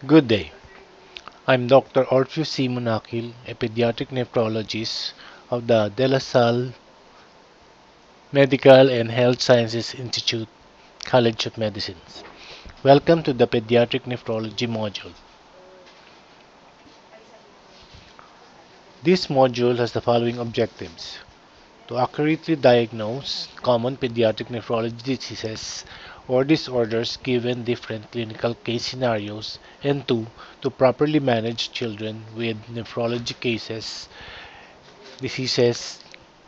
Good day. I'm Dr. Orpheus C. Monakil, a pediatric nephrologist of the De La Salle Medical and Health Sciences Institute, College of Medicine. Welcome to the Pediatric Nephrology module. This module has the following objectives: to accurately diagnose common pediatric nephrology diseases or disorders given different clinical case scenarios, and two, to properly manage children with nephrology cases, diseases,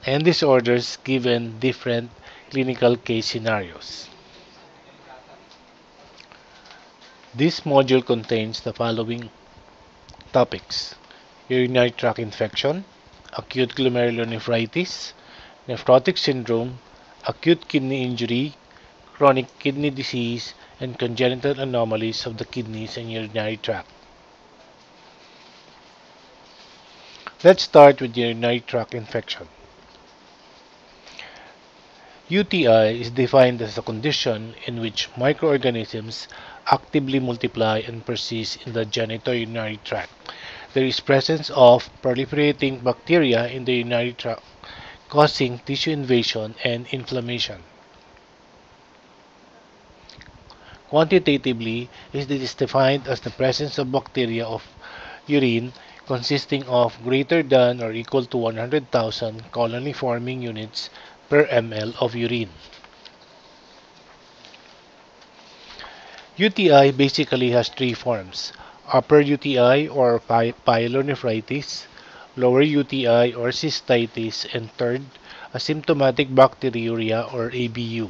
and disorders given different clinical case scenarios. This module contains the following topics: urinary tract infection, acute glomerulonephritis, nephrotic syndrome, acute kidney injury, chronic kidney disease, and congenital anomalies of the kidneys and urinary tract. Let's start with urinary tract infection. UTI is defined as a condition in which microorganisms actively multiply and persist in the genitourinary tract. There is presence of proliferating bacteria in the urinary tract, causing tissue invasion and inflammation. Quantitatively, it is defined as the presence of bacteria of urine consisting of greater than or equal to 100,000 colony-forming units per ml of urine. UTI basically has three forms: upper UTI or pyelonephritis, lower UTI or cystitis, and third, asymptomatic bacteriuria or ABU.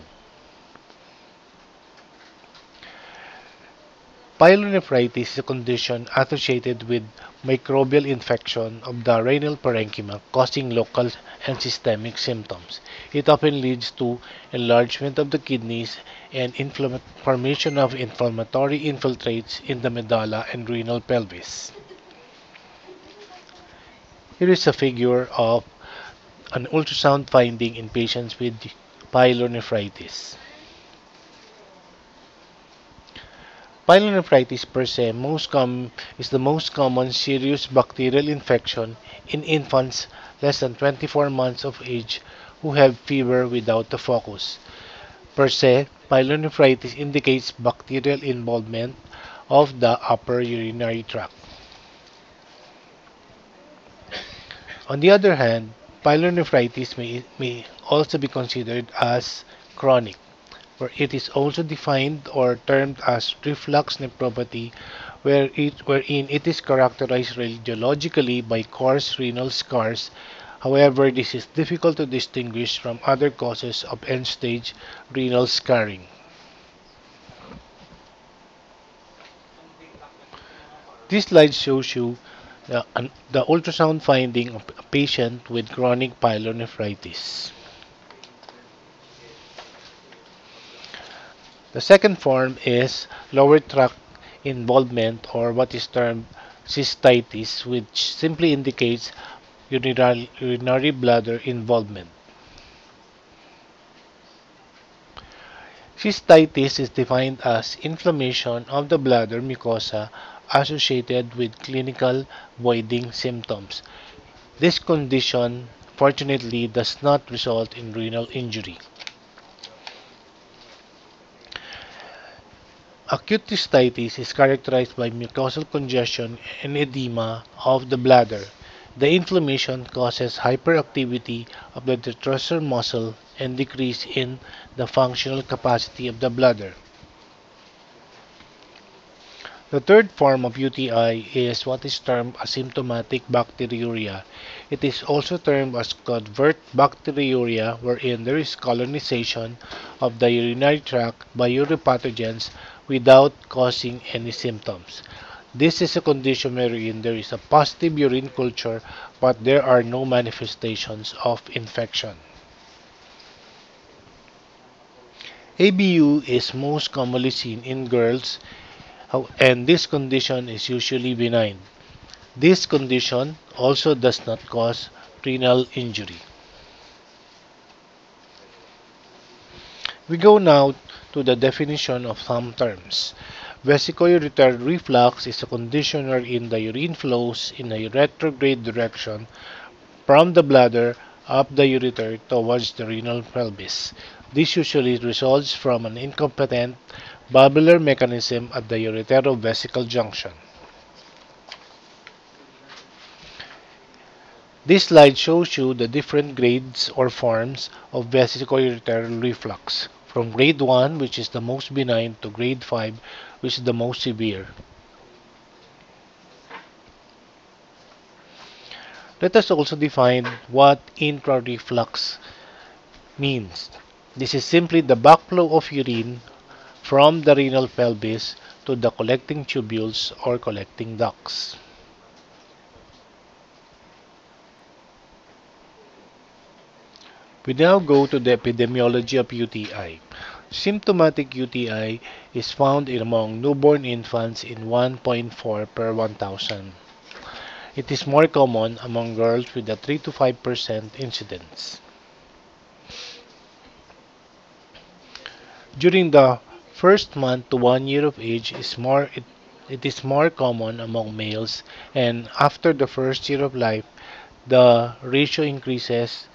Pyelonephritis is a condition associated with microbial infection of the renal parenchyma causing local and systemic symptoms. It often leads to enlargement of the kidneys and formation of inflammatory infiltrates in the medulla and renal pelvis. Here is a figure of an ultrasound finding in patients with pyelonephritis. Pyelonephritis per se is the most common serious bacterial infection in infants less than 24 months of age who have fever without a focus. Per se, pyelonephritis indicates bacterial involvement of the upper urinary tract. On the other hand, pyelonephritis may also be considered as chronic, where it is also defined or termed as reflux nephropathy, wherein it is characterized radiologically by coarse renal scars. However, this is difficult to distinguish from other causes of end-stage renal scarring. This slide shows you the ultrasound finding of a patient with chronic pyelonephritis. The second form is lower tract involvement, or what is termed cystitis, which simply indicates urinary bladder involvement. Cystitis is defined as inflammation of the bladder mucosa associated with clinical voiding symptoms. This condition fortunately does not result in renal injury. Acute cystitis is characterized by mucosal congestion and edema of the bladder. The inflammation causes hyperactivity of the detrusor muscle and decrease in the functional capacity of the bladder. The third form of UTI is what is termed asymptomatic bacteriuria. It is also termed as covert bacteriuria, wherein there is colonization of the urinary tract by uropathogens without causing any symptoms. This is a condition wherein there is a positive urine culture but there are no manifestations of infection. ABU is most commonly seen in girls, and this condition is usually benign. This condition also does not cause renal injury. We go now to the definition of some terms. Vesicoureteral reflux is a condition wherein the urine flows in a retrograde direction from the bladder up the ureter towards the renal pelvis. This usually results from an incompetent valvular mechanism at the ureterovesical junction. This slide shows you the different grades or forms of vesicoureteral reflux, from grade 1, which is the most benign, to grade 5, which is the most severe. Let us also define what intrareflux means. This is simply the backflow of urine from the renal pelvis to the collecting tubules or collecting ducts. We now go to the epidemiology of UTI. Symptomatic UTI is found among newborn infants in 1.4 per 1,000. It is more common among girls with a 3 to 5% incidence. During the first month to 1 year of age it is more common among males, and after the first year of life the ratio increases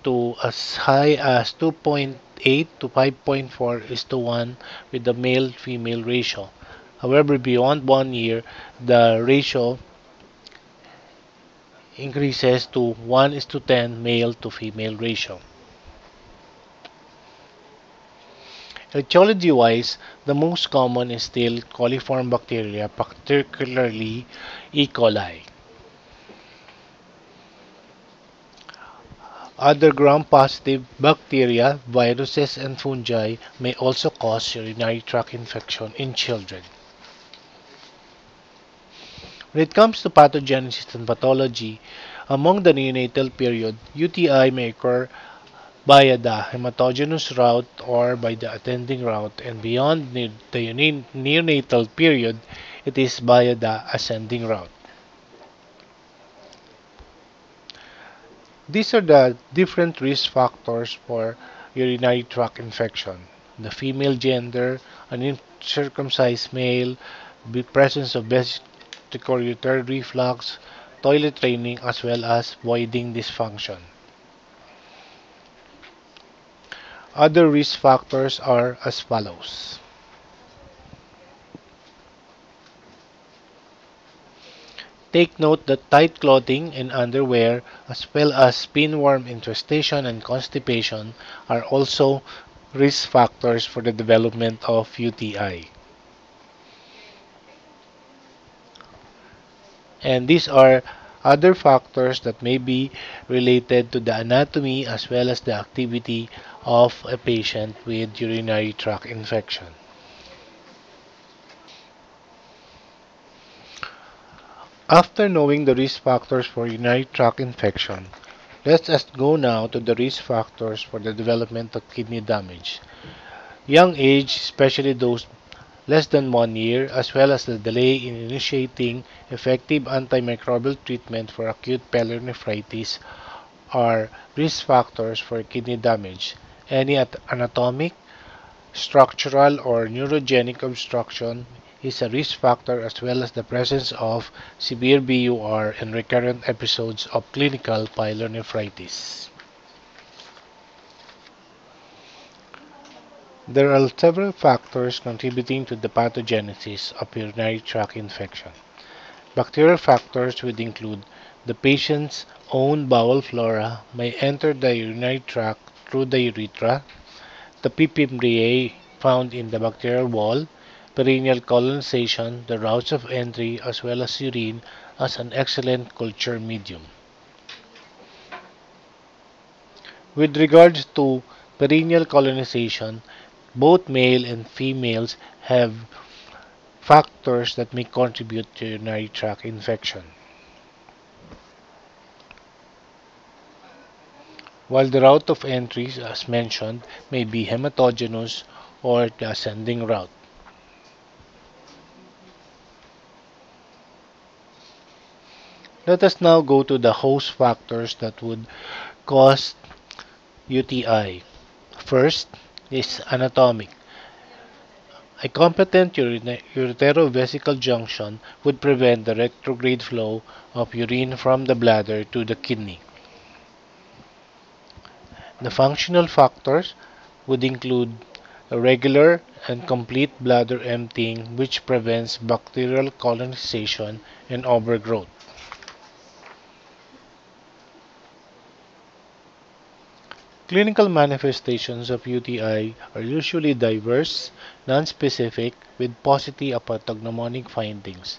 to as high as 2.8 to 5.4 is to 1 with the male-female ratio. However, beyond 1 year, the ratio increases to 1 is to 10 male to female ratio. Etiology-wise, the most common is still coliform bacteria, particularly E. coli. Other gram-positive bacteria, viruses, and fungi may also cause urinary tract infection in children. When it comes to pathogenesis and pathology, among the neonatal period, UTI may occur via the hematogenous route or by the attending route, and beyond the neonatal period, it is via the ascending route. These are the different risk factors for urinary tract infection: the female gender, an uncircumcised male, the presence of vesicoureteral reflux, toilet training, as well as voiding dysfunction. Other risk factors are as follows. Take note that tight clothing and underwear, as well as pinworm infestation and constipation, are also risk factors for the development of UTI. And these are other factors that may be related to the anatomy as well as the activity of a patient with urinary tract infection. After knowing the risk factors for urinary tract infection, let us go now to the risk factors for the development of kidney damage. Young age, especially those less than 1 year, as well as the delay in initiating effective antimicrobial treatment for acute pyelonephritis, are risk factors for kidney damage. Any anatomic, structural, or neurogenic obstruction is a risk factor, as well as the presence of severe BUR and recurrent episodes of clinical pyelonephritis. There are several factors contributing to the pathogenesis of urinary tract infection. Bacterial factors would include the patient's own bowel flora may enter the urinary tract through the urethra, the pipimbriae found in the bacterial wall, perineal colonization, the routes of entry, as well as urine as an excellent culture medium. With regards to perineal colonization, both male and females have factors that may contribute to urinary tract infection. While the route of entry, as mentioned, may be hematogenous or the ascending route. Let us now go to the host factors that would cause UTI. First is anatomic. A competent ureterovesical junction would prevent the retrograde flow of urine from the bladder to the kidney. The functional factors would include a regular and complete bladder emptying, which prevents bacterial colonization and overgrowth. Clinical manifestations of UTI are usually diverse, nonspecific, with positive pathognomonic findings.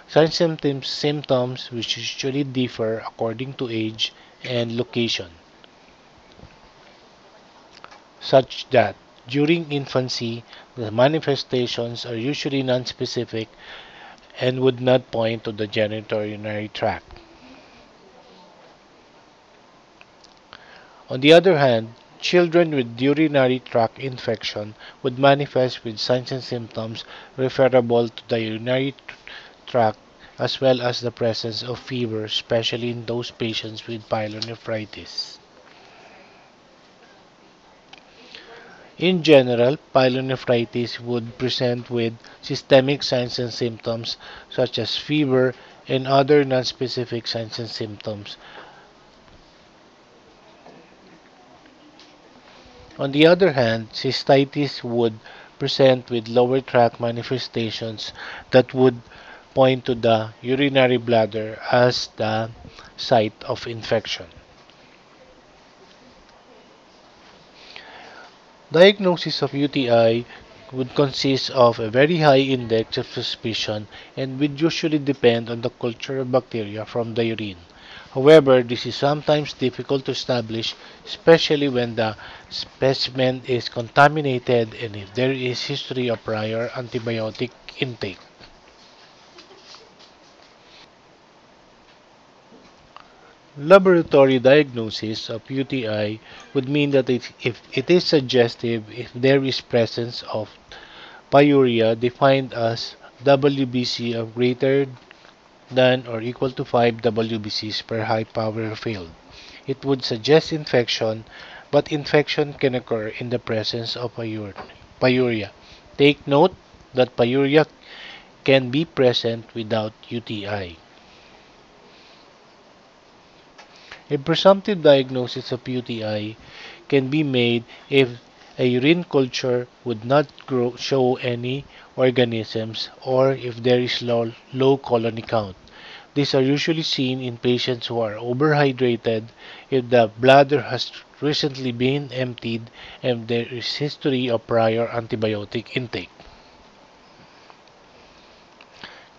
Signs and symptoms which usually differ according to age and location, such that during infancy, the manifestations are usually nonspecific and would not point to the genitourinary tract. On the other hand, children with urinary tract infection would manifest with signs and symptoms referable to the urinary tract as well as the presence of fever, especially in those patients with pyelonephritis. In general, pyelonephritis would present with systemic signs and symptoms such as fever and other nonspecific signs and symptoms. On the other hand, cystitis would present with lower tract manifestations that would point to the urinary bladder as the site of infection. Diagnosis of UTI would consist of a very high index of suspicion and would usually depend on the culture of bacteria from the urine. However, this is sometimes difficult to establish, especially when the specimen is contaminated and if there is history of prior antibiotic intake. Laboratory diagnosis of UTI would mean that if it is suggestive if there is presence of pyuria defined as WBC of greater than or equal to 5 WBCs per high power field. It would suggest infection, but infection can occur in the presence of pyuria. Take note that pyuria can be present without UTI. A presumptive diagnosis of UTI can be made if a urine culture would not show any organisms or if there is low colony count. These are usually seen in patients who are overhydrated, if the bladder has recently been emptied, and there is history of prior antibiotic intake.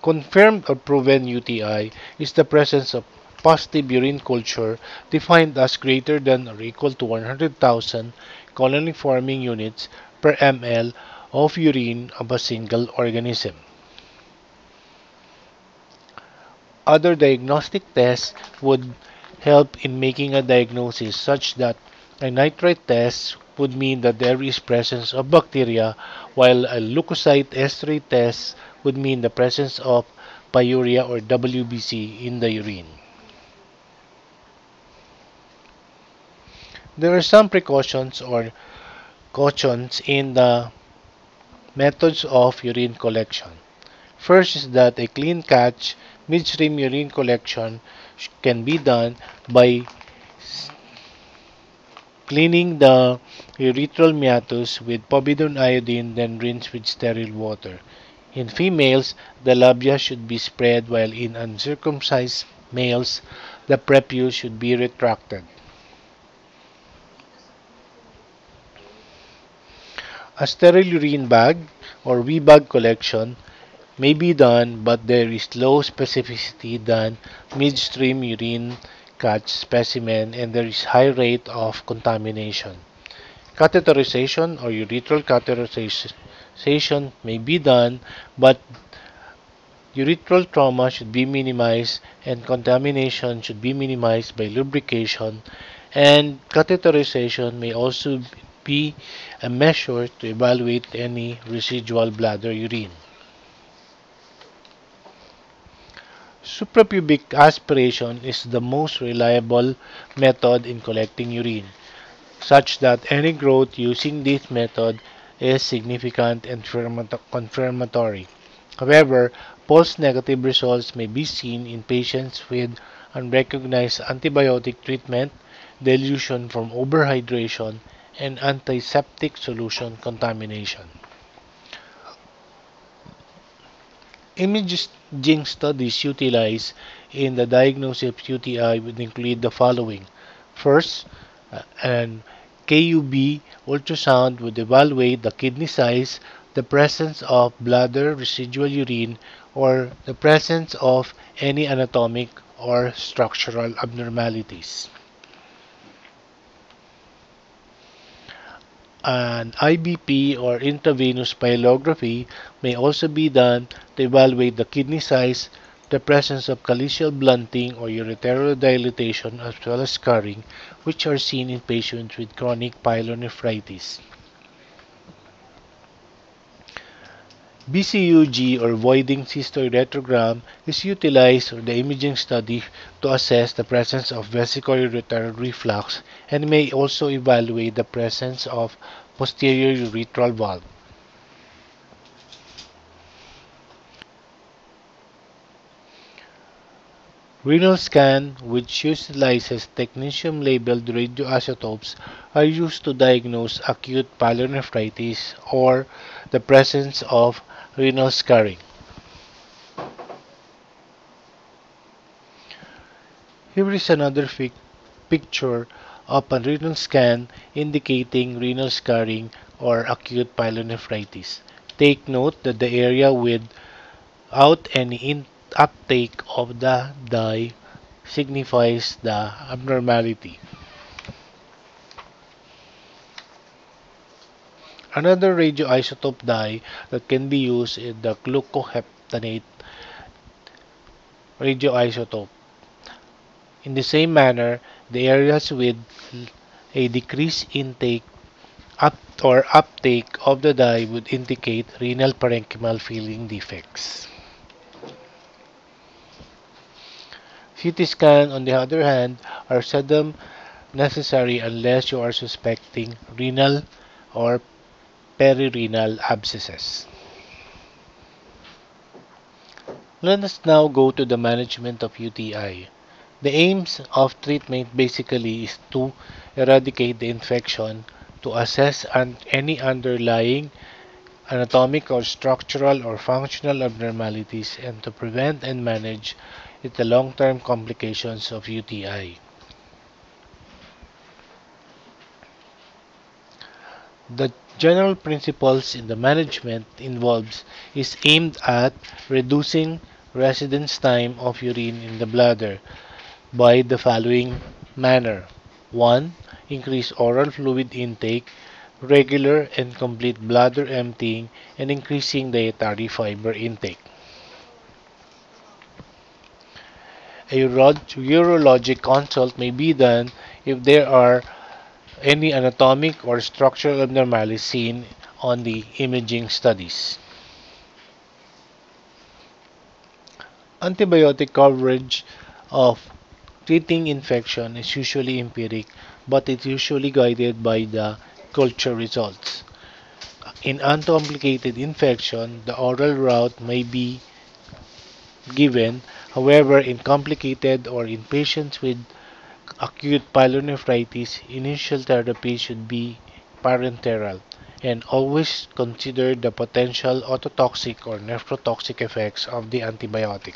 Confirmed or proven UTI is the presence of positive urine culture defined as greater than or equal to 100,000 colony-forming units per ml of urine of a single organism. Other diagnostic tests would help in making a diagnosis such that a nitrite test would mean that there is presence of bacteria, while a leukocyte esterase test would mean the presence of pyuria or WBC in the urine. There are some precautions or cautions in the methods of urine collection. First is that a clean catch midstream urine collection can be done by cleaning the urethral meatus with povidone iodine, then rinse with sterile water. In females, the labia should be spread, while in uncircumcised males, the prepuce should be retracted. A sterile urine bag or wee-bag collection may be done, but there is low specificity than midstream urine catch specimen and there is high rate of contamination. Catheterization or urethral catheterization may be done, but urethral trauma should be minimized and contamination should be minimized by lubrication, and catheterization may also be a measure to evaluate any residual bladder urine. Suprapubic aspiration is the most reliable method in collecting urine, such that any growth using this method is significant and confirmatory. However, false negative results may be seen in patients with unrecognized antibiotic treatment, dilution from overhydration, and antiseptic solution contamination. Imaging studies utilized in the diagnosis of UTI would include the following. First, an KUB ultrasound would evaluate the kidney size, the presence of bladder residual urine, or the presence of any anatomic or structural abnormalities. An IBP or intravenous pyelography may also be done to evaluate the kidney size, the presence of calyceal blunting or ureterodilatation as well as scarring, which are seen in patients with chronic pyelonephritis. BCUG or voiding cystourethrogram is utilized for the imaging study to assess the presence of vesicoureteral reflux and may also evaluate the presence of posterior urethral valve. Renal scan, which utilizes technetium-labeled radioisotopes, are used to diagnose acute pyelonephritis or the presence of renal scarring. Here is another picture of a renal scan indicating renal scarring or acute pyelonephritis. Take note that the area without any uptake of the dye signifies the abnormality. Another radioisotope dye that can be used is the glucoheptanate radioisotope. In the same manner, the areas with a decreased intake or uptake of the dye would indicate renal parenchymal filling defects. CT scan, on the other hand, are seldom necessary unless you are suspecting renal or perirenal abscesses. Let us now go to the management of UTI. The aims of treatment basically is to eradicate the infection, to assess any underlying anatomic or structural or functional abnormalities, and to prevent and manage the long-term complications of UTI. The general principles in the management involves is aimed at reducing residence time of urine in the bladder by the following manner. 1. Increase oral fluid intake, regular and complete bladder emptying, and increasing dietary fiber intake. A urologic consult may be done if there are any anatomic or structural abnormalities seen on the imaging studies. Antibiotic coverage of treating infection is usually empiric, but it's usually guided by the culture results. In uncomplicated infection, the oral route may be given. However, in complicated or in patients with acute pyelonephritis, initial therapy should be parenteral, and always consider the potential ototoxic or nephrotoxic effects of the antibiotic.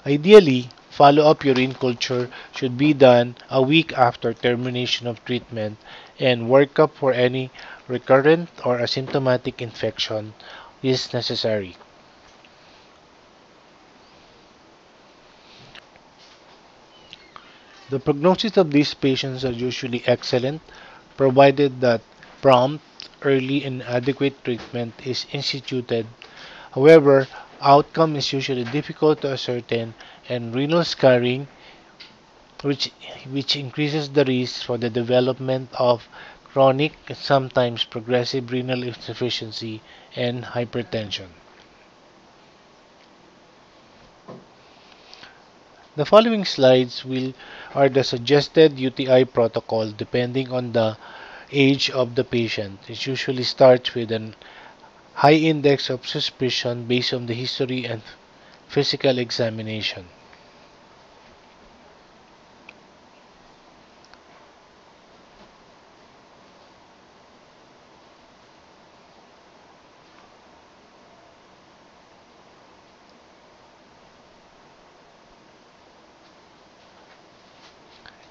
Ideally, follow-up urine culture should be done a week after termination of treatment, and workup for any recurrent or asymptomatic infection is necessary. The prognosis of these patients are usually excellent, provided that prompt, early, and adequate treatment is instituted. However, outcome is usually difficult to ascertain, and renal scarring, which, which increases the risk for the development of chronic and sometimes progressive renal insufficiency and hypertension. The following slides are the suggested UTI protocol depending on the age of the patient. It usually starts with an high index of suspicion based on the history and physical examination.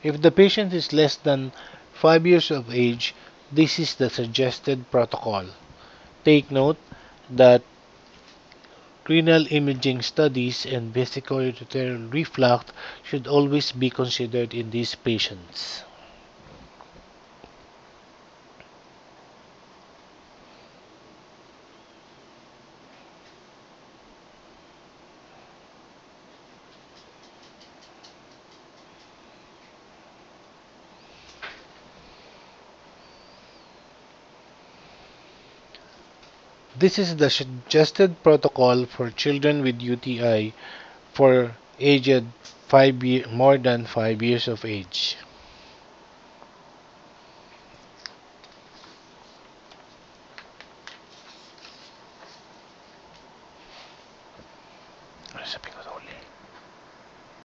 If the patient is less than 5 years of age, this is the suggested protocol. Take note that renal imaging studies and vesicular reflux should always be considered in these patients. This is the suggested protocol for children with UTI for aged more than 5 years of age. Sabi ko na uli.